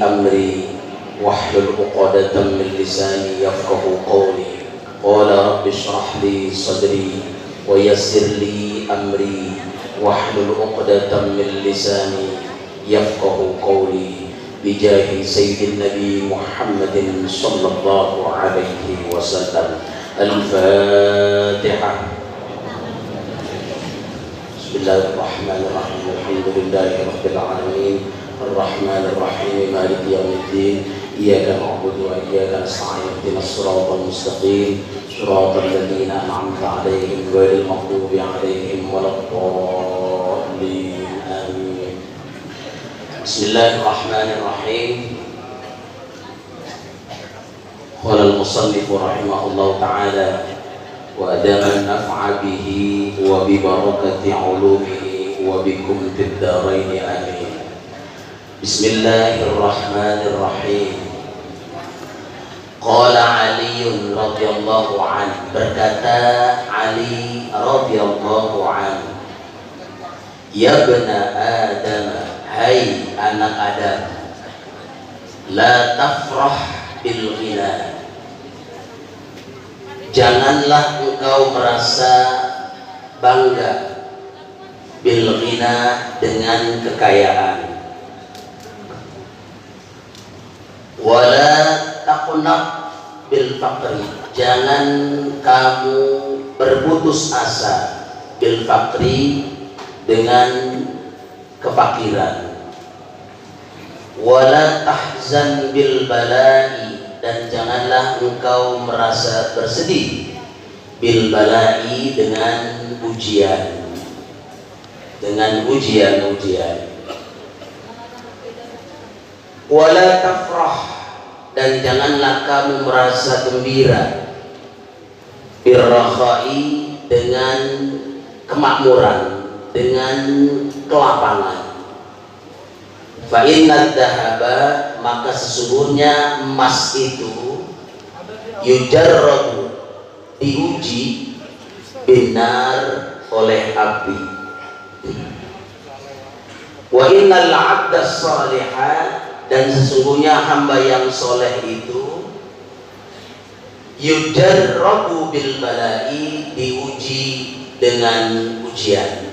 أمري واحلل عقدة من لساني يفقه قولي قال رب اشرح لي صدري ويسر لي أمري واحلل عقدة من لساني يفقه قولي بجاه سيد النبي محمد صلى الله عليه وسلم. الفاتحة. بسم الله الرحمن الرحيم. الحمد لله رب العالمين الرحمن الرحيم مالك يوم الدين إياك نعبد وإياك نستعين اهدنا الصراط المستقيم صراط الذين أنعمت عليهم غير المغضوب عليهم ولا الضالين آمين. بسم الله الرحمن الرحيم. قال المصنف رحمه الله تعالى وأدام النفع به وببركة علومه وبكم في الدارين آمين. بسم الله الرحمن الرحيم. Qala Ali radhiyallahu anhu, berkata Ali radhiyallahu anhu, ya bna Adam, hai anak Adam, la tafrah bil ghina, janganlah engkau merasa bangga bil ghina, dengan kekayaan, wala taqnaq bil faqri, jangan kamu berputus asa bil faqri, dengan kefakiran, wala tahzan bil balai, dan janganlah engkau merasa bersedih bil balai, dengan ujian, dengan ujian-ujian. Wala tafrah, dan janganlah kamu merasa gembira birrakhai, dengan kemakmuran, dengan kelapangan. Fa inna dhahaba, maka sesungguhnya emas itu yujarrabu, diuji, binar, oleh api. Wa innal 'abda shalihah, dan sesungguhnya hamba yang soleh itu yujarrabu bil balai, diuji dengan ujian.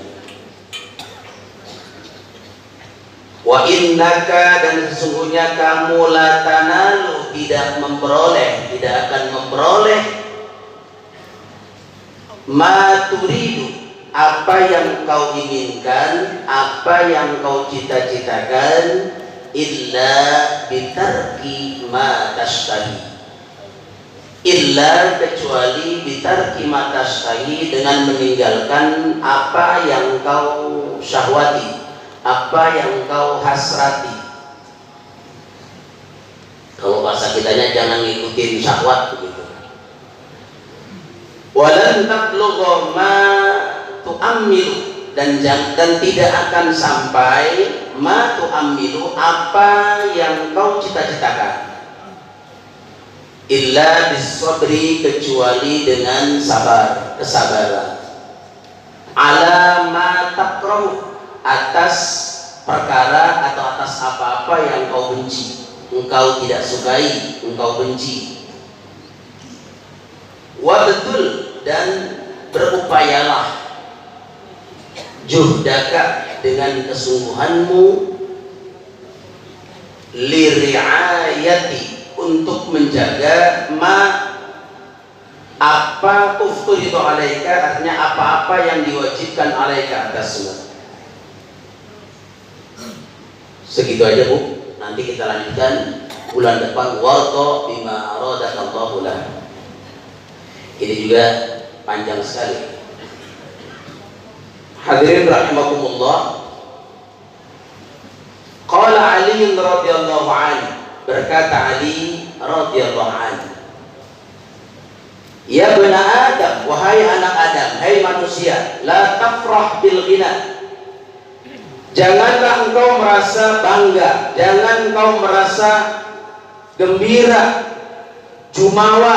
Wa innaka, dan sesungguhnya kamu la tanalu, tidak memperoleh, tidak akan memperoleh ma turidu, apa yang kau inginkan, apa yang kau cita-citakan, illa bitarki ma tashtahi, illa, kecuali bitarki ma tashtahi, dengan meninggalkan apa yang kau syahwati, apa yang kau hasrati. Kalau bahasa kitanya jangan ngikutin syahwat begitu. Walan tablugha ma tu'ammilu, dan tidak akan sampai ma tu'ammilu, apa yang kau cita-citakan, illa bisabri, kecuali dengan sabar, kesabaran, ala ma takrahu, atas perkara atau atas apa-apa yang kau benci, engkau tidak sukai, engkau benci. Wa betul, dan berupayalah, juhdaka, dengan kesungguhanmu, liriayati, untuk menjaga ma, apa ufturidu alaika, artinya apa-apa yang diwajibkan alaika, atasmu. Segitu aja Bu, nanti kita lanjutkan bulan depan. Warqa bima aradakallahu lah. Ini juga panjang sekali. Hadirin rahimakumullah. Qala Ali radhiyallahu anhu, berkata Ali radhiyallahu anhu, ya bna Adam, wahai anak Adam, hai manusia, la tafrah bil ghina, janganlah engkau merasa bangga, jangan engkau merasa gembira, jumawa,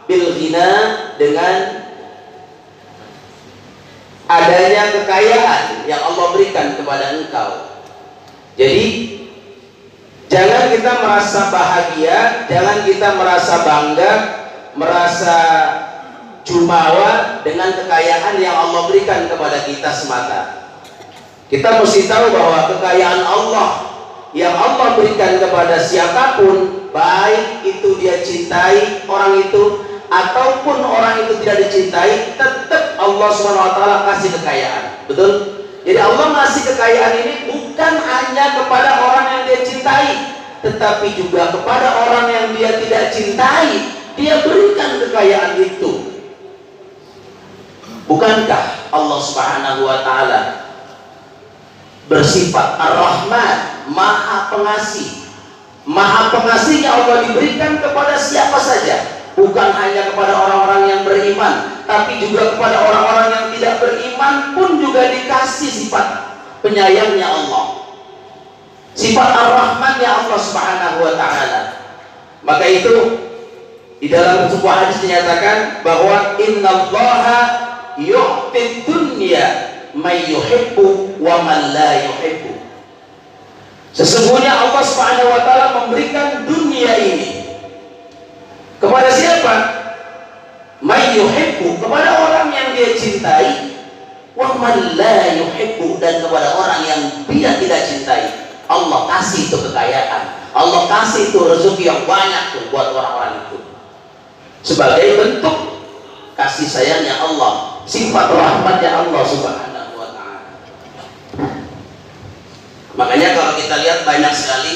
bil ghina, dengan adanya kekayaan yang Allah berikan kepada engkau. Jadi Jangan kita merasa bahagia, jangan kita merasa bangga, merasa jumawa dengan kekayaan yang Allah berikan kepada kita semata. Kita mesti tahu bahwa kekayaan Allah yang Allah berikan kepada siapapun, baik itu dia cintai orang itu ataupun orang itu tidak dicintai, tetap Allah SWT kasih kekayaan. Betul? Jadi Allah ngasih kekayaan ini bukan hanya kepada orang yang dia cintai, tetapi juga kepada orang yang dia tidak cintai, dia berikan kekayaan itu. Bukankah Allah Subhanahu wa Ta'ala bersifat Ar-Rahman, Maha Pengasih? Maha Pengasihnya Allah diberikan kepada siapa saja, bukan hanya kepada orang-orang yang beriman, tapi juga kepada orang-orang yang tidak beriman pun juga dikasih sifat penyayangnya Allah, sifat Ar-Rahmannya Allah Subhanahu wa Ta'ala. Maka itu di dalam sebuah hadis dinyatakan bahwa innallaha yu'tid dunya may yuhibbu wa man la yuhibbu. Sesungguhnya Allah Subhanahu wa Ta'ala memberikan dunia ini kepada siapa? May yuhibbu, kepada orang yang dia cintai, wa man la yuhibbu, dan kepada orang yang dia tidak cintai. Allah kasih itu kekayaan, Allah kasih itu rezeki yang banyak tuh buat orang-orang itu, sebagai bentuk kasih sayangnya Allah, sifat rahmatnya Allah Subhanahu wa Ta'ala. Makanya kalau kita lihat banyak sekali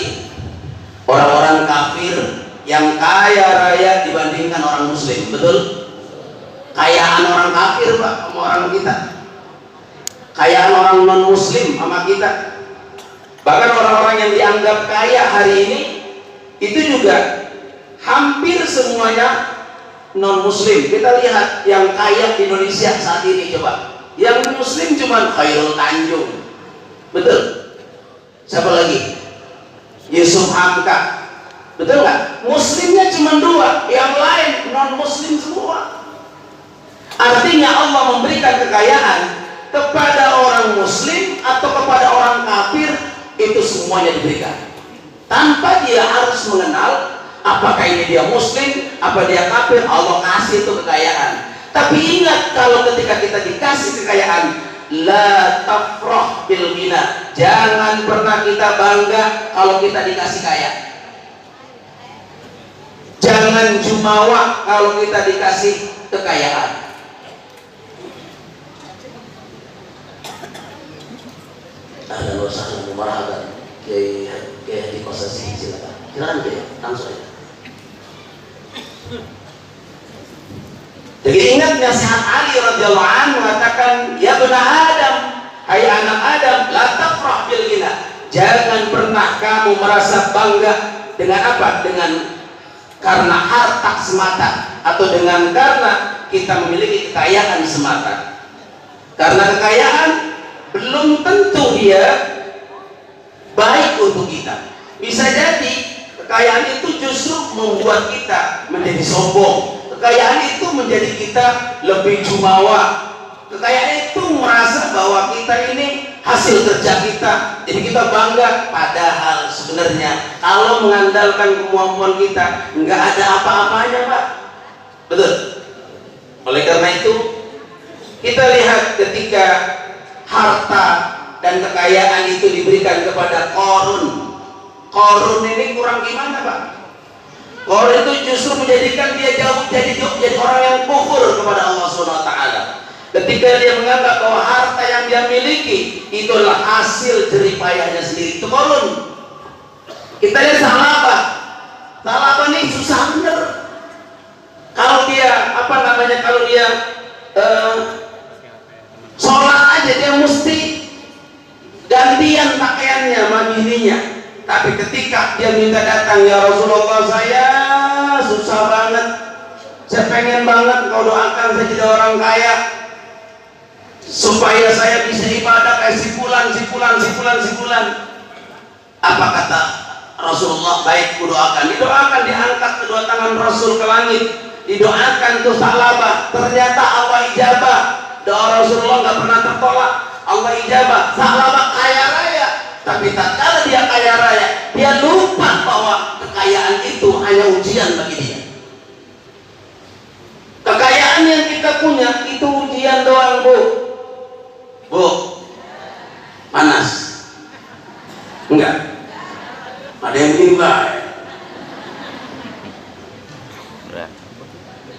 orang-orang kafir yang kaya raya dibandingkan orang muslim. Betul? Kayaan orang kafir Pak sama orang kita, kayaan orang non muslim sama kita. Bahkan orang-orang yang dianggap kaya hari ini itu juga hampir semuanya non muslim. Kita lihat yang kaya di Indonesia saat ini, coba yang muslim cuma Khairul Tanjung. Betul? Siapa lagi? Yusuf Hamka. Betul nggak? Muslimnya cuma 2, yang lain non muslim semua. Artinya Allah memberikan kekayaan kepada orang muslim atau kepada orang kafir, itu semuanya diberikan tanpa dia harus mengenal apakah ini dia muslim, apa dia kafir. Allah kasih itu kekayaan. Tapi ingat, kalau ketika kita dikasih kekayaan, la tafrah bil ghina, jangan pernah kita bangga kalau kita dikasih kaya. Jangan jumawa kalau kita dikasih kekayaan. Ahlan wa sahlan wa marhaban. Kayak di Kosasi, silakan. Silakan Kiai, langsung aja. Jadi ingat nasihat Ali radhiyallahu anhu mengatakan, ya bani Adam, hai anak Adam, la tafrah bil ghina. Jangan pernah kamu merasa bangga dengan apa? Dengan karena harta semata, atau dengan karena kita memiliki kekayaan semata. Karena kekayaan belum tentu dia baik untuk kita. Bisa jadi kekayaan itu justru membuat kita menjadi sombong. Kekayaan itu menjadi kita lebih jumawa. Kekayaan itu merasa bahwa kita ini hasil kerja kita, jadi kita bangga. Padahal sebenarnya kalau mengandalkan kemampuan kita, nggak ada apa-apanya Pak. Betul? Oleh karena itu kita lihat ketika harta dan kekayaan itu diberikan kepada Qarun. Qarun ini kurang gimana Pak? Qarun itu justru menjadikan dia jadi orang yang kufur kepada Allah SWT. Ketika dia menganggap bahwa harta yang dia miliki itulah hasil jeripayahnya sendiri. Itu Qarun. Kita lihat salah apa? Salah apa nih? Susah bener. Kalau dia kalau dia sholat aja dia mesti gantian pakaiannya sama bininya. Tapi ketika dia minta datang, ya Rasulullah, saya susah banget, saya pengen banget kau doakan saya jadi orang kaya supaya saya bisa ibadah kayak si fulan. Apa kata Rasulullah? Baik, kudoakan. Didoakan, diangkat kedua tangan Rasul ke langit, didoakan tuh Salabah. Ternyata Allah ijabah. Doa Rasulullah nggak pernah tertolak. Allah ijabah. Salabah kaya raya, tapi tak kala dia kaya raya, dia lupa hanya ujian bagi dia. Kekayaan yang kita punya itu ujian doang, Bu. Bu, panas? Enggak? Ada yang begini, Pak?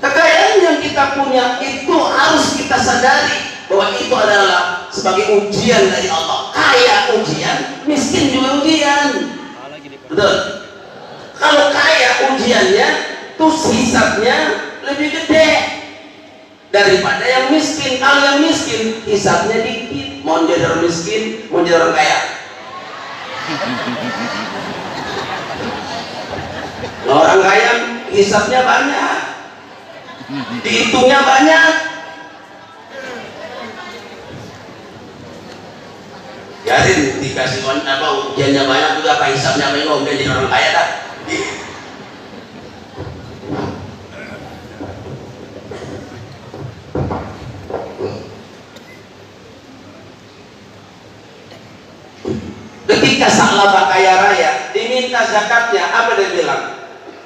Kekayaan yang kita punya itu harus kita sadari bahwa itu adalah sebagai ujian dari Allah. Kaya ujian, miskin juga ujian. Betul? Kalau kaya ujiannya, tuh hisabnya lebih gede daripada yang miskin. Kalau yang miskin hisabnya dikit. Mau jadi orang miskin, mau jadi orang kaya. Nah, orang kaya hisabnya banyak, dihitungnya banyak. Jadi dikasih ujiannya banyak juga, apa hisabnya banyak, udah jadi orang kaya dah. Ketika Sa'labah kaya raya diminta zakatnya, apa dia bilang?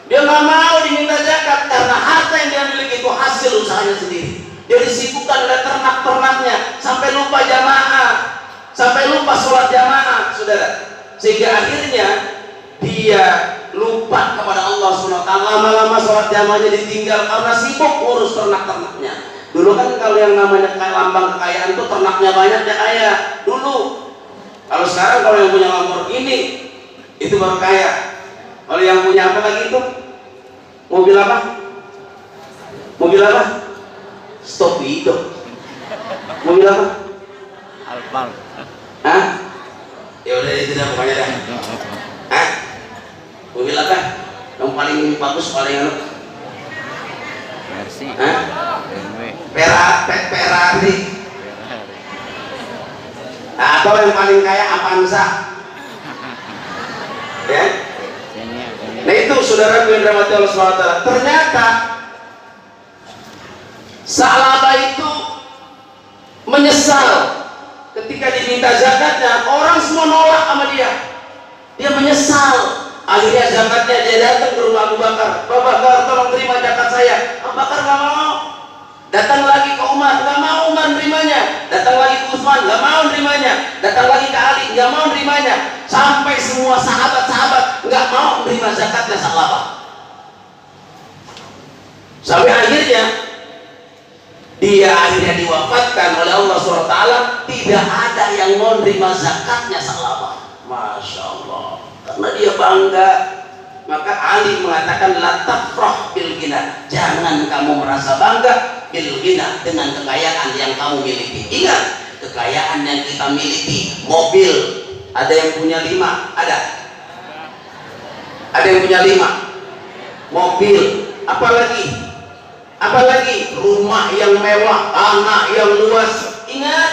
Dia nggak mau diminta zakat karena harta yang dia miliki itu hasil usahanya sendiri. Dia disibukkan oleh ternak-ternaknya sampai lupa jamaah, sampai lupa sholat jamaah, saudara. Sehingga akhirnya dia lupa kepada Allah SWT. Lama-lama sholat jamaahnya ditinggal karena sibuk urus ternak-ternaknya. Dulu kan kalau yang namanya lambang kekayaan itu ternaknya banyak, dia kaya dulu. Kalau sekarang kalau yang punya Lamborghini itu baru kaya. Kalau yang punya apa lagi itu? Mobil apa? Mobil apa? Stopido. Mobil apa? Alphard. Hah? Ya udah itu dah pokoknya dah. Hah? Mobil apa? Yang paling bagus, paling anu? Mercy. Hah? Ferrari. Atau yang paling kaya Avanza. Ya? Nah itu saudara yang dirahmati Allah SWT. Ternyata Sa'labah itu menyesal ketika diminta zakatnya. Orang semua nolak sama dia. Dia menyesal. Akhirnya zakatnya dia datang ke rumah Abu Bakar. Pak Bakar, tolong terima zakat saya. Abu Bakar nggak mau. Datang lagi ke Umar, nggak mau Umar nerimanya. Datang lagi ke Utsman, nggak mau nerimanya. Datang lagi ke Ali, nggak mau nerimanya. Sampai semua sahabat-sahabat nggak mau menerima zakatnya Sa'labah. Sampai akhirnya dia diwafatkan oleh Allah SWT. Tidak ada yang mau menerima zakatnya Sa'labah. Masya Allah. Karena dia bangga. Maka Ali mengatakan la tafrah bil ghina. Jangan kamu merasa bangga bil ghina, dengan kekayaan yang kamu miliki. Ingat, kekayaan yang kita miliki, mobil, ada yang punya 5, ada yang punya 5 mobil, apalagi rumah yang mewah, tanah yang luas. Ingat,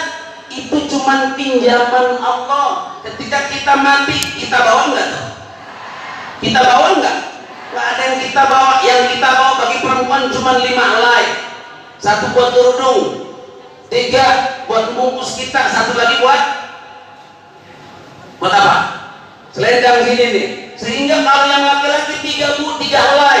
itu cuma pinjaman Allah. Ketika kita mati, kita bawa enggak? Kita bawa enggak? Enggak ada yang kita bawa. Yang kita bawa bagi perempuan cuma 5 helai. 1 buat kerudung, 3 buat bungkus kita, 1 lagi buat apa? Selendang sini nih. Sehingga kalau yang laki-laki 3 helai,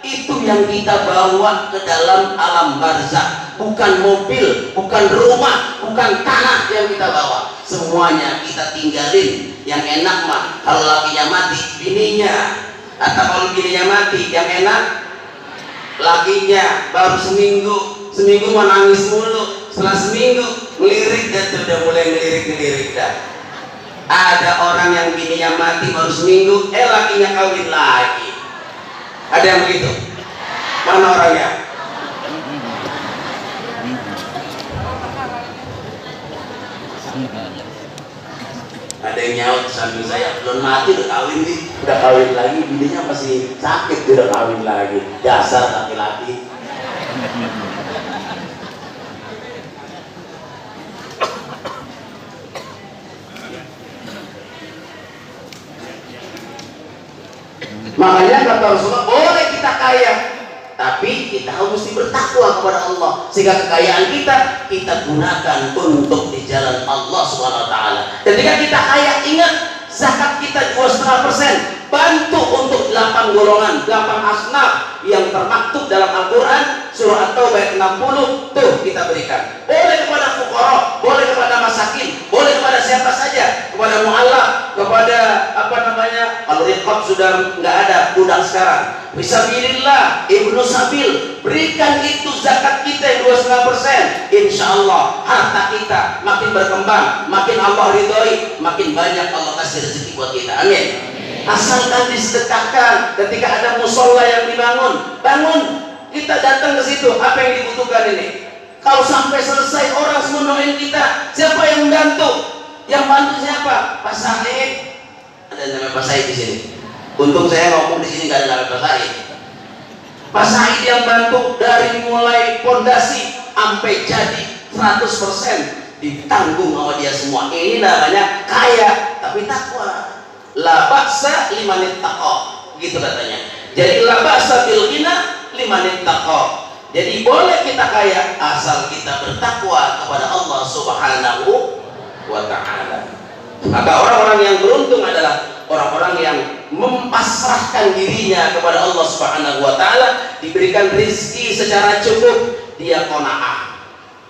itu yang kita bawa ke dalam alam barzakh. Bukan mobil, bukan rumah, bukan tanah yang kita bawa. Semuanya kita tinggalin. Yang enak mah kalau lakinya mati bininya, atau kalau bininya mati yang enak lakinya. Baru seminggu mau nangis mulu. Setelah seminggu ngelirik dah, udah mulai ngelirik dah. Ada orang yang bininya mati baru seminggu, lakinya kawin lagi. Ada yang begitu? Mana orangnya? Ada yang nyaut samping saya, belum mati udah kawin nih. Udah kawin lagi, bininya masih sakit, dia udah kawin lagi. Dasar laki-laki. Makanya kata Rasulullah, boleh kita kaya, tapi kita harus mesti bertakwa kepada Allah, sehingga kekayaan kita gunakan untuk di jalan Allah SWT. Ketika kita kaya, ingat zakat kita 2,5%, bantu untuk 8 golongan, 8 asnaf yang termaktub dalam Al-Quran surah At-Taubah ayat 60 tuh kita berikan. Boleh kepada fuqara, boleh kepada masakin, boleh kepada siapa saja, kepada mu'allaf, kepada kalau riqab sudah nggak ada, budak sekarang. Fisabilillah, ibnu sabil, berikan itu zakat kita yang 2,5%. Insya Allah harta kita makin berkembang, makin Allah ridhoi, makin banyak Allah kasih rezeki buat kita. Amin. Asalkan disedekahkan. Ketika ada musola yang dibangun, bangun, kita datang ke situ. Apa yang dibutuhkan ini? Kalau sampai selesai orang semua doain kita, siapa yang membantu? Yang bantu siapa? Pak Said. Ada nama Pak Said di sini. Untung saya ngomong di sini nggak ada nama Pak Said. Pak Said yang bantu dari mulai pondasi sampai jadi 100% ditanggung sama dia semua. Ini namanya kaya tapi takwa. La ba'sa liman ittaqa, gitu katanya. Jadi la ba'sa bil ghina liman ittaqa. Jadi boleh kita kaya asal kita bertakwa kepada Allah Subhanahu wa ta'ala. Maka orang-orang yang beruntung adalah orang-orang yang mempasrahkan dirinya kepada Allah Subhanahu wa ta'ala, diberikan rezeki secara cukup, dia qanaah.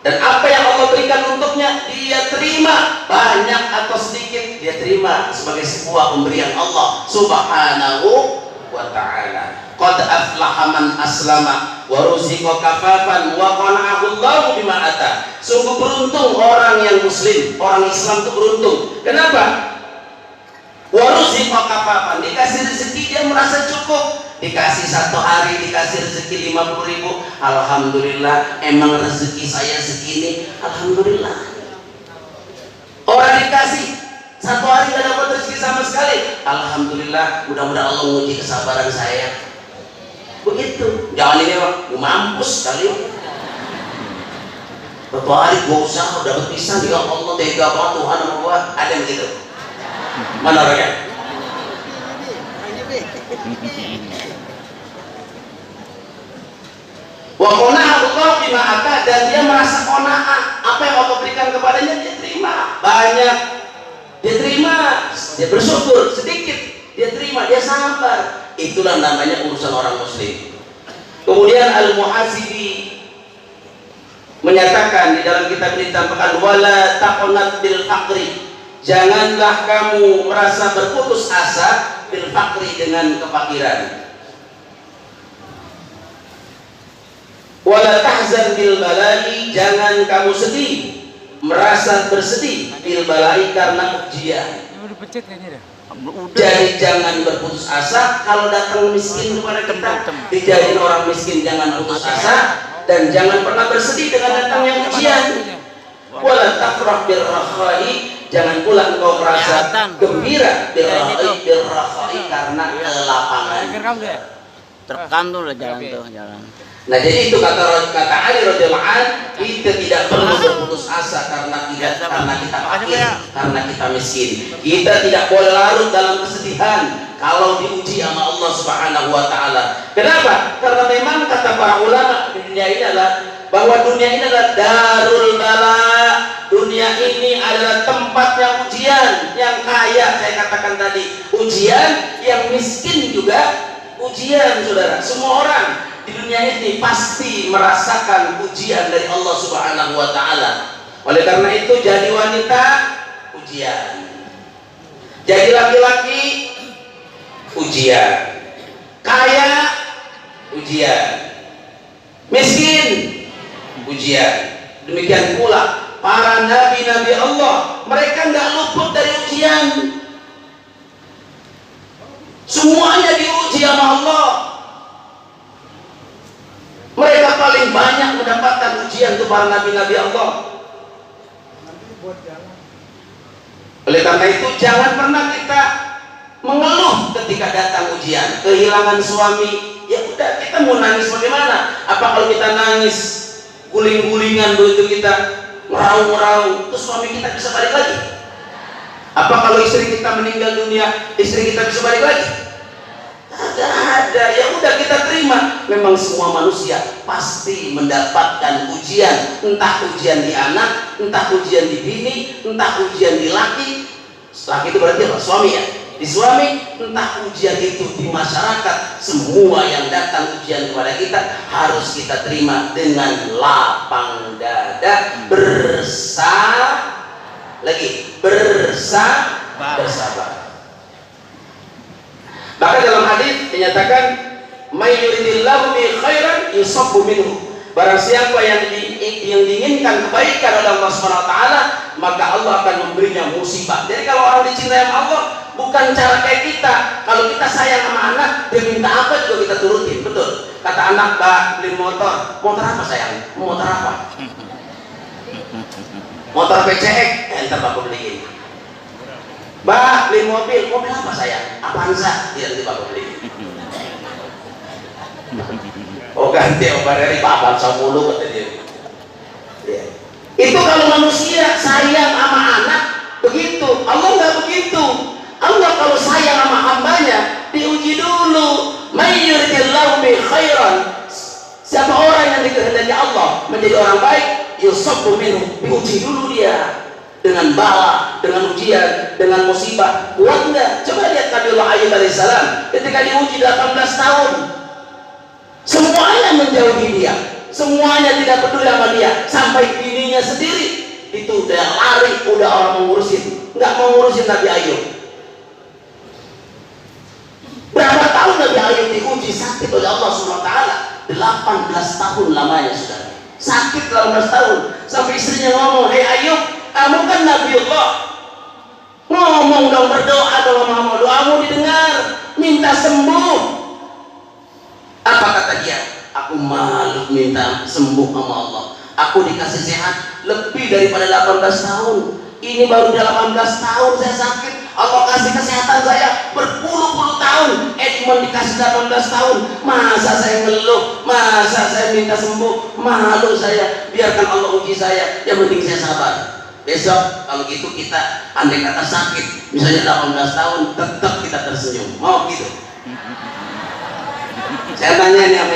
Dan apa yang Allah berikan untuknya, dia terima, banyak atau sedikit dia terima sebagai sebuah pemberian Allah Subhanahu wa ta'ala. Qad aflaha man aslama wa ruziqa kafafan wa qana'ahu Allahu bima ata. Sungguh beruntung orang yang muslim, orang Islam itu beruntung. Kenapa? Wa ruziqa kafafan, dikasih rezeki dia merasa cukup. Dikasih 1 hari dikasih rezeki 50.000, alhamdulillah, emang rezeki saya segini, alhamdulillah. Orang dikasih 1 hari gak dapat rezeki sama sekali, alhamdulillah, mudah-mudahan Allah menguji kesabaran saya. Begitu. Jangan ini mau mampus kali. 1 hari gua usaha dapat pisang, ya Allah tega banget Tuhan sama gua. Ada yang begitu? Mana orangnya? Wa qana'ahu Allah bima ata, dan dia merasa qanaah, apa yang Allah berikan kepadanya dia terima, banyak dia terima, dia bersyukur, sedikit dia terima, dia sabar. Itulah namanya urusan orang muslim. Kemudian Al-Muhasibi menyatakan di dalam kitab ini tambahkan, wala taqnat bil faqri, janganlah kamu merasa berputus asa bil faqri, dengan kefakiran. Wala tahzan bil balai, jangan kamu sedih, merasa bersedih bil balai karena ujian. Jadi jangan berputus asa kalau datang miskin kepada kita, dijadiin orang miskin, jangan putus asa, dan jangan pernah bersedih dengan datangnya ujian. Wala tafrah bil rakhai, jangan pula engkau merasa gembira bil rakhai karena kelapangan. Terekam tuh lah jalan tuh jalan. Nah, jadi itu kata Ali radhiyallahu anhu, kita tidak perlu berputus asa karena kita fakir, karena kita miskin. Kita tidak boleh larut dalam kesedihan kalau diuji sama Allah Subhanahu wa taala. Kenapa? Karena memang kata para ulama, dunia ini adalah bahwa dunia ini adalah darul bala. Dunia ini adalah tempatnya ujian. Yang kaya saya katakan tadi ujian, yang miskin juga ujian, saudara. Semua orang di dunia ini pasti merasakan ujian dari Allah Subhanahu wa ta'ala. Oleh karena itu, jadi wanita ujian, jadi laki-laki ujian, kaya ujian, miskin ujian. Demikian pula para nabi-nabi Allah, mereka nggak luput dari ujian. Semuanya diuji sama Allah. Mereka paling banyak mendapatkan ujian itu para nabi-nabi Allah. Oleh karena itu, jangan pernah kita mengeluh ketika datang ujian. Kehilangan suami, ya udah, kita mau nangis bagaimana? Apa kalau kita nangis guling-gulingan begitu, kita meraung-meraung, terus suami kita bisa balik lagi? Apa kalau istri kita meninggal dunia, istri kita bisa balik lagi? Ada, ya udah kita terima. Memang semua manusia pasti mendapatkan ujian, entah ujian di anak, entah ujian di bini, entah ujian di laki. Laki itu berarti apa? Suami ya. di suami, entah ujian itu di masyarakat, semua yang datang ujian kepada kita harus kita terima dengan lapang dada, bersabar. Maka dalam hadis dinyatakan, may yuridillahu bi khairan yusabbu minhu. Barang siapa yang diinginkan kebaikan oleh Allah Subhanahu wa taala, maka Allah akan memberinya musibah. Jadi kalau orang dicintai sama Allah, bukan cara kayak kita. Kalau kita sayang sama anak, dia minta apa juga kita turutin. Betul. Kata anak, "Mbak, beli motor." "Motor apa sayang?" "Motor apa?" "Motor PCX." "Entar Bapak beliin." "Mbak, beli mobil." "Mobil apa sayang?" "Avanza." "Iya, nanti Bapak beliin." "Oh ganti obat dari Avanza mulu," kata dia. Ya. Itu kalau manusia sayang sama anak begitu. Allah nggak begitu. Allah kalau sayang sama hambanya diuji dulu. May yuridillahu bi khairan. Siapa orang yang dikehendaki Allah menjadi orang baik, yusabbu minhu, diuji dulu dia dengan bala, dengan ujian, dengan musibah. Kuat enggak? Coba lihat Nabi Allah Ayyub alaihissalam ketika diuji 18 tahun. Semuanya menjauhi dia, semuanya tidak peduli sama dia, sampai bininya sendiri itu udah lari, udah orang mengurusin, nggak mau ngurusin Nabi Ayub. Berapa tahun Nabi Ayub diuji sakit oleh Allah Subhanahu wa taala? 18 tahun lamanya sudah. Sakit 18 tahun, sampai istrinya ngomong, "Hei Ayub, kamu kan Nabi Allah, ngomong dong, berdoa dong sama Allah, doamu didengar, minta sembuh." Apa kata dia? "Aku malu minta sembuh sama Allah. Aku dikasih sehat lebih daripada 18 tahun. Ini baru 18 tahun saya sakit. Allah kasih kesehatan saya berpuluh-puluh tahun. Cuma dikasih 18 tahun. Masa saya ngeluh? Masa saya minta sembuh? Malu saya. Biarkan Allah uji saya. Yang penting saya sabar. Besok kalau gitu kita andai kata sakit, misalnya 18 tahun, tetap kita tersenyum. Mau gitu?" Saya tanya nih sama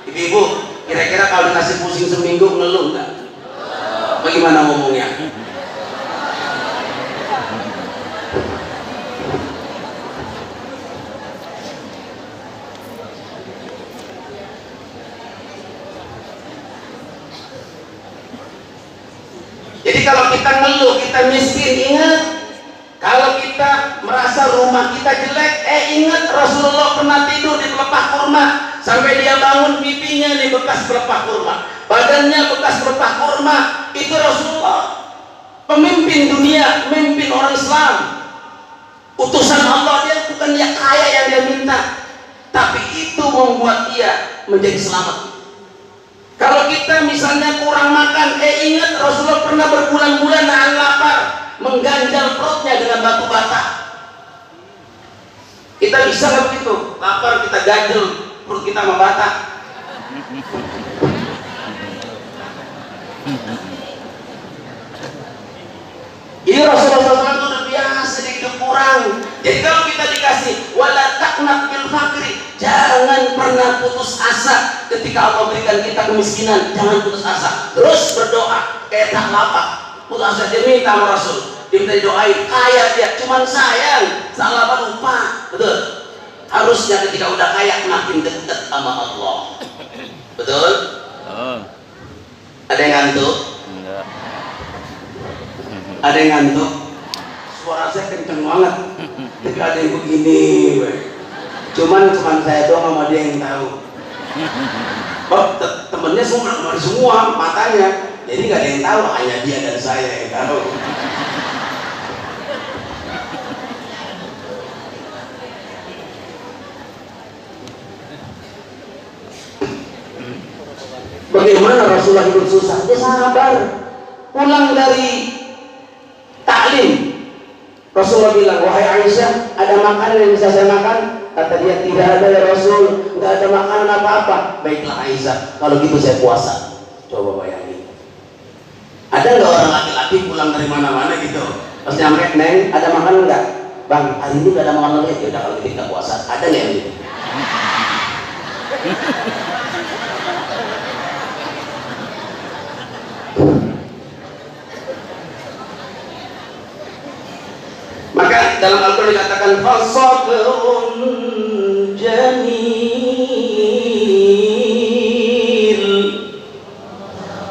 ibu-ibu, kira-kira kalau dikasih pusing seminggu ngeluh nggak? Bagaimana ngomongnya? Jadi kalau kita ngeluh, kita miskin, ingat, kalau kita merasa rumah kita jelek, ingat Rasulullah pernah tidur di pelepah kurma sampai dia bangun pipinya nih bekas pelepah kurma, badannya bekas pelepah kurma. Itu Rasulullah, pemimpin dunia, pemimpin orang Islam, utusan Allah. Dia bukan dia kaya yang dia minta, tapi itu membuat dia menjadi selamat. Kalau kita misalnya kurang makan, ingat Rasulullah pernah berbulan-bulan nahan lapar, mengganjal perutnya dengan batu bata. Kita bisa nggak begitu? Lapar kita ganjel perut kita sama bata. Ini Rasulullah SAW itu udah biasa hidup kurang. Jadi kalau kita dikasih wala taqnat bil fakri, jangan pernah putus asa ketika Allah berikan kita kemiskinan. Jangan putus asa, terus berdoa kayak tak lapak. Putus asa dia minta sama Rasul, dia minta doain, kaya dia, cuman sayang, salah apa lupa. Betul. Harusnya ketika udah kaya makin dekat sama Allah. Betul? Ada yang ngantuk? Enggak. Ada yang ngantuk? Suara saya kenceng banget. Tapi ada yang begini, cuman saya doang sama dia yang tahu. Oh, temennya semua matanya. Jadi nggak ada yang tahu, hanya dia dan saya yang tahu. Bagaimana Rasulullah hidup susah? Dia sabar. Pulang dari taklim, Rasulullah bilang, "Wahai Aisyah, ada makanan yang bisa saya makan?" Kata dia, "Tidak ada ya Rasul, nggak ada makanan apa-apa." "Baiklah Aisyah, kalau gitu saya puasa." Coba bayangin. Ada nggak orang laki-laki pulang dari mana-mana gitu, pas nyampe, "Neng, ada makanan nggak?" "Bang, hari ini nggak ada makanan lagi." "Ya udah kalau gitu kita puasa." Ada nggak yang gitu? Maka dalam Al-Quran dikatakan fasabrun jamil,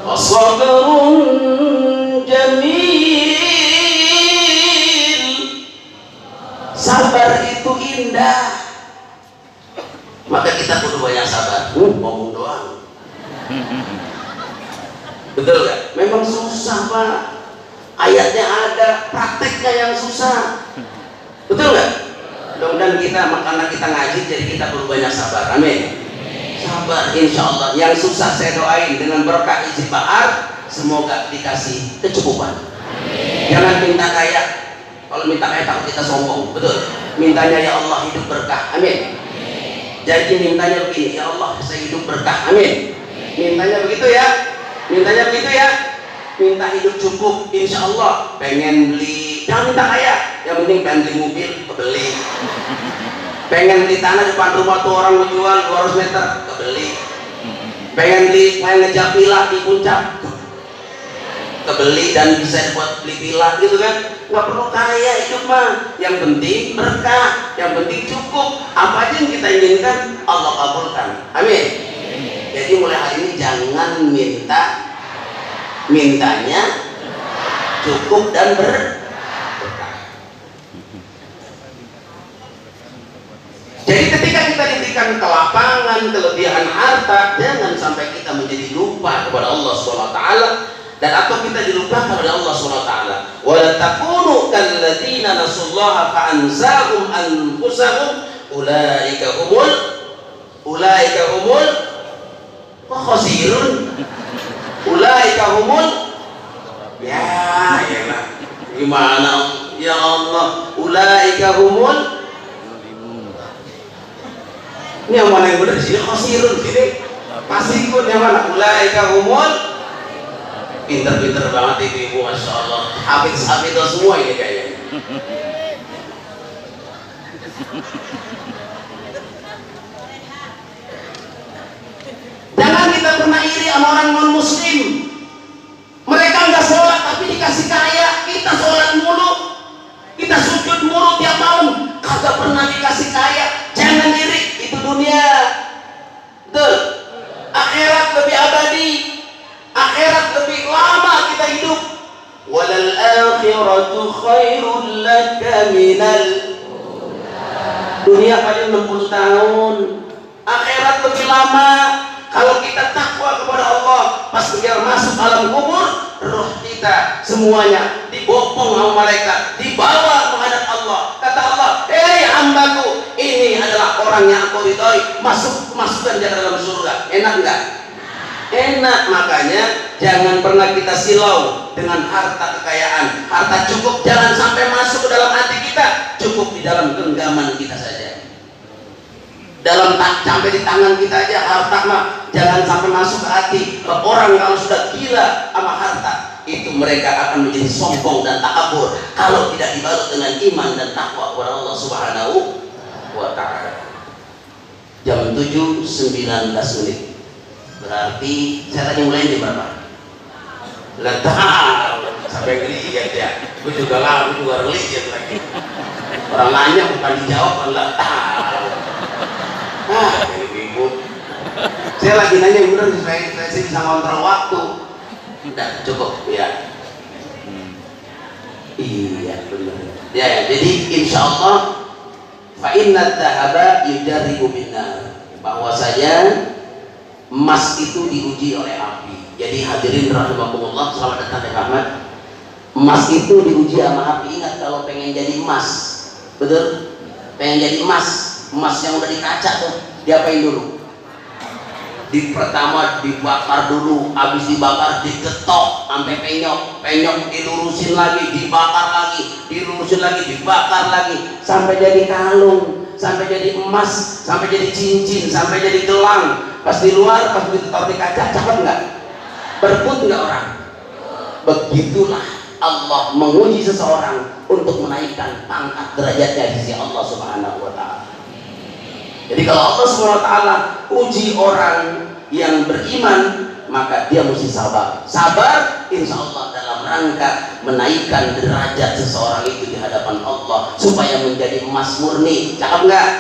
fasabrun jamil. Sabar itu indah, maka kita perlu banyak sabar. Ngomong doang. Betul gak? Memang susah Pak, ayatnya ada, prakteknya yang susah. Betul gak? Mudah-mudahan kita, karena kita ngaji, jadi kita perlu banyak sabar. Amin. Sabar, insya Allah. Yang susah saya doain dengan berkah isi bahar, semoga dikasih kecukupan. Jangan minta kaya. Kalau minta kaya takut kita sombong. Betul. Mintanya ya Allah hidup berkah. Amin. Jadi mintanya begini, ya Allah saya hidup berkah. Amin. Mintanya begitu ya. Mintanya begitu ya. Minta hidup cukup, insya Allah. Pengen beli, jangan minta kaya. Yang penting pengen beli mobil, kebeli. Pengen beli tanah depan rumah tuh orang menjual 200 meter, kebeli. Pengen ngejak villa di puncak, kebeli dan bisa buat beli villa gitu kan. Nggak perlu kaya hidup mah, yang penting berkah, yang penting cukup. Apa aja yang kita inginkan Allah kabulkan. Amin. Jadi mulai hari ini jangan mintanya cukup dan berkah. Jadi ketika kita diberikan kelapangan, kelebihan harta, jangan sampai kita menjadi lupa kepada Allah SWT, dan atau kita dilupakan oleh Allah SWT. Wa la takunu kalladzina nasullaha fa ansahum anfusahum ulaika humul khasirun. Ulaika humul, ya lah, gimana ya Allah, ulaika humul, ini yang mana yang benar sini? Khasirun sini pasti ikut yang mana? Ulaika humul. Pinter-pinter banget ibu-ibu, masya Allah. Hafidh semua ini kayaknya. Jangan kita pernah iri sama orang non muslim. Mereka nggak sholat tapi dikasih kaya. Kita sholat mulu, kita sujud mulu tiap malam, kagak pernah dikasih kaya. Jangan iri, itu dunia. Betul. Akhirat lebih abadi, akhirat lebih lama kita hidup. Walal akhiratu khairul laka minal dunia. Paling 60 tahun, akhirat lebih lama. Kalau kita takwa kepada Allah, pas biar masuk alam kubur, roh kita semuanya dibopong sama malaikat, dibawa menghadap Allah. Kata Allah, hei hambaku, ini adalah orang yang aku ridhoi, masukkan dia dalam surga. Enak enggak? Enak. Makanya jangan pernah kita silau dengan harta kekayaan. Harta cukup jangan sampai masuk ke dalam hati kita, cukup di dalam genggaman kita saja, dalam sampai di tangan kita aja. Harta mah jangan sampai masuk ke hati. Orang kalau sudah gila sama harta, itu mereka akan menjadi sombong dan takabur kalau tidak dibalut dengan iman dan takwa kepada Allah Subhanahu wa ta'ala. Jam 7:19 menit. Berarti saya tadi mulai di berapa? Letak sampai ngeliat ya. Gue juga ngeliat lagi. Orang nanya bukan dijawab, malah ibu. Saya lagi nanya yang benar supaya saya bisa ngontrol waktu. Udah cukup ya. Iya benar. Ya, jadi insya Allah fa inna dhahaba yujarribu binnar, bahwasanya emas itu diuji oleh api. Jadi hadirin rahimakumullah, selamat datang di Ahmad. Emas itu diuji sama api. Ingat kalau pengen jadi emas, betul? Pengen jadi emas yang udah dikaca tuh, diapain dulu? Pertama dibakar dulu, habis dibakar digetok sampai penyok, dilurusin lagi, dibakar lagi, dilurusin lagi, dibakar lagi, sampai jadi kalung, sampai jadi emas, sampai jadi cincin, sampai jadi gelang. Pas di luar, pas ditaruh di kaca, cakep nggak? Berebut nggak orang? Begitulah Allah menguji seseorang untuk menaikkan pangkat derajatnya di sisi Allah Subhanahu wa ta'ala. Jadi kalau Allah SWT uji orang yang beriman, maka dia mesti sabar. Sabar insya Allah dalam rangka menaikkan derajat seseorang itu di hadapan Allah supaya menjadi emas murni. Cakep nggak?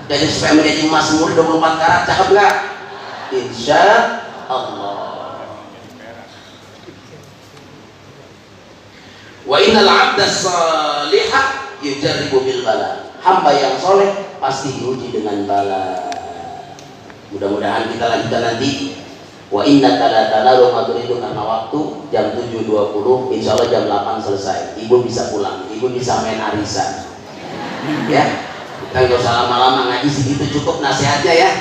Jadi supaya menjadi emas murni 24 karat, cakep nggak? Insya Allah. Wa innal 'abda salihah yujarribu bil bala. Hamba yang soleh pasti diuji dengan bala. Mudah-mudahan kita lanjutkan nanti. Wa innaka la tanaru ma turidu, karena waktu jam 7.20, insya Allah jam 8 selesai. Ibu bisa pulang, ibu bisa main arisan. Ya, kita nggak usah lama-lama ngaji, segitu cukup nasihatnya ya.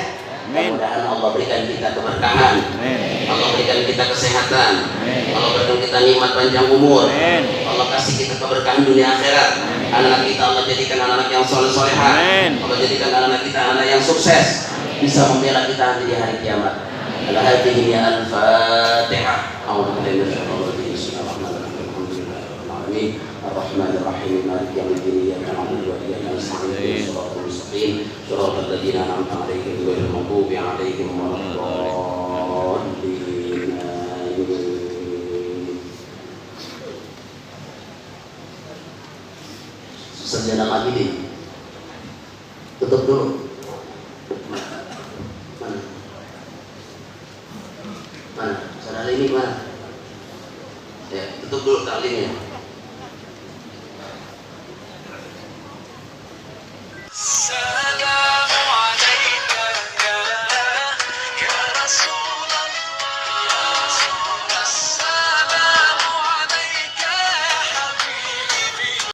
Mudah-mudahan Allah berikan kita keberkahan, Allah berikan kita kesehatan, Allah berikan kita nikmat panjang umur, Allah kasih kita keberkahan dunia akhirat. Anak-anak kita Allah jadikan anak-anak yang soleh-solehah, Allah jadikan anak-anak kita anak yang sukses, bisa membela kita nanti di hari kiamat. Al-Hadihi Al-Fatihah. A'udzubillahi minasyaitonir rajim. Bismillahirrahmanirrahim. Alhamdulillahirabbil alamin. Ar-Rahmanir-Rahim. Maliki yaumiddin. Iyyaka na'budu wa iyyaka nasta'in. Ihdinas siratal mustaqim. Shiratal ladzina an'amta 'alaihim ghairil maghdubi 'alaihim waladdallin. Sejenak lagi nih. Tutup dulu. Mana? Saudara ini mana? Ya, tutup dulu taklimnya.